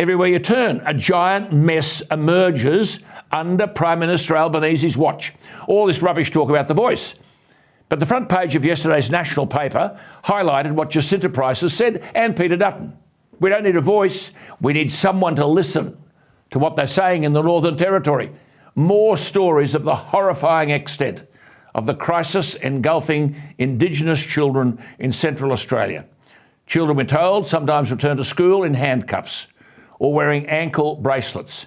Everywhere you turn, a giant mess emerges under Prime Minister Albanese's watch. All this rubbish talk about the voice. But the front page of yesterday's national paper highlighted what Jacinta Price has said, and Peter Dutton. We don't need a voice, we need someone to listen to what they're saying in the Northern Territory. More stories of the horrifying extent of the crisis engulfing Indigenous children in Central Australia. Children, we're told, sometimes return to school in handcuffs or wearing ankle bracelets.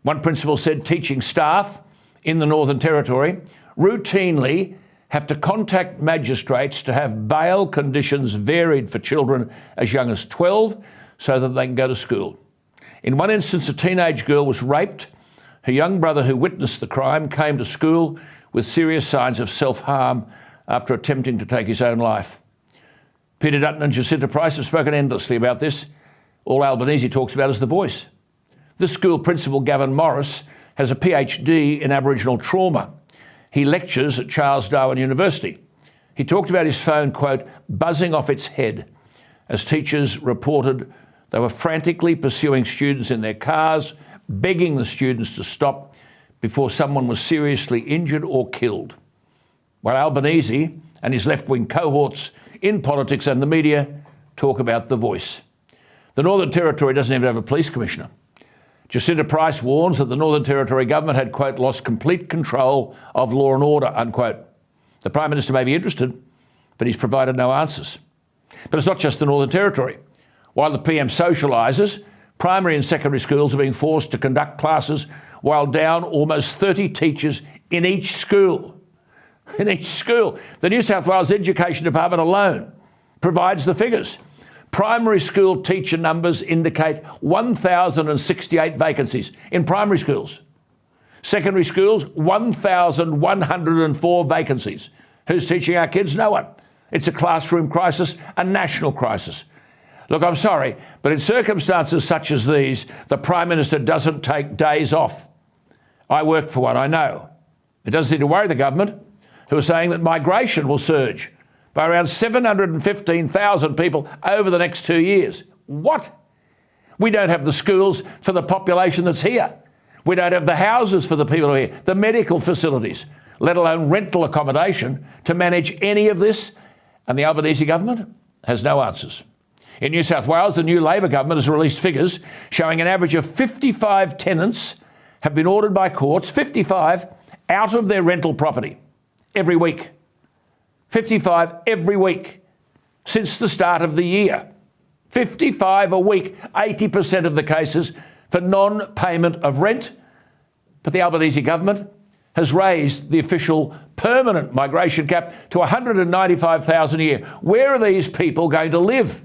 One principal said teaching staff in the Northern Territory routinely have to contact magistrates to have bail conditions varied for children as young as 12 so that they can go to school. In one instance, a teenage girl was raped. Her young brother, who witnessed the crime, came to school with serious signs of self-harm after attempting to take his own life. Peter Dutton and Jacinta Price have spoken endlessly about this. All Albanese talks about is the voice. This school principal, Gavin Morris, has a PhD in Aboriginal trauma. He lectures at Charles Darwin University. He talked about his phone, quote, buzzing off its head as teachers reported they were frantically pursuing students in their cars, begging the students to stop before someone was seriously injured or killed. While Albanese and his left-wing cohorts in politics and the media talk about the voice. The Northern Territory doesn't even have a police commissioner. Jacinta Price warns that the Northern Territory government had, quote, lost complete control of law and order, unquote. The Prime Minister may be interested, but he's provided no answers. But it's not just the Northern Territory. While the PM socialises, primary and secondary schools are being forced to conduct classes while down almost 30 teachers in each school. In each school. The New South Wales Education Department alone provides the figures. Primary school teacher numbers indicate 1,068 vacancies in primary schools. Secondary schools, 1,104 vacancies. Who's teaching our kids? No one. It's a classroom crisis, a national crisis. Look, I'm sorry, but in circumstances such as these, the Prime Minister doesn't take days off. I work for one, I know. It doesn't seem to worry the government, who are saying that migration will surge by around 715,000 people over the next 2 years. What? We don't have the schools for the population that's here. We don't have the houses for the people who are here, the medical facilities, let alone rental accommodation to manage any of this. And the Albanese government has no answers. In New South Wales, the new Labor government has released figures showing an average of 55 tenants have been ordered by courts, 55, out of their rental property every week. 55 every week since the start of the year. 55 a week, 80% of the cases for non-payment of rent. But the Albanese government has raised the official permanent migration cap to $195,000 a year. Where are these people going to live?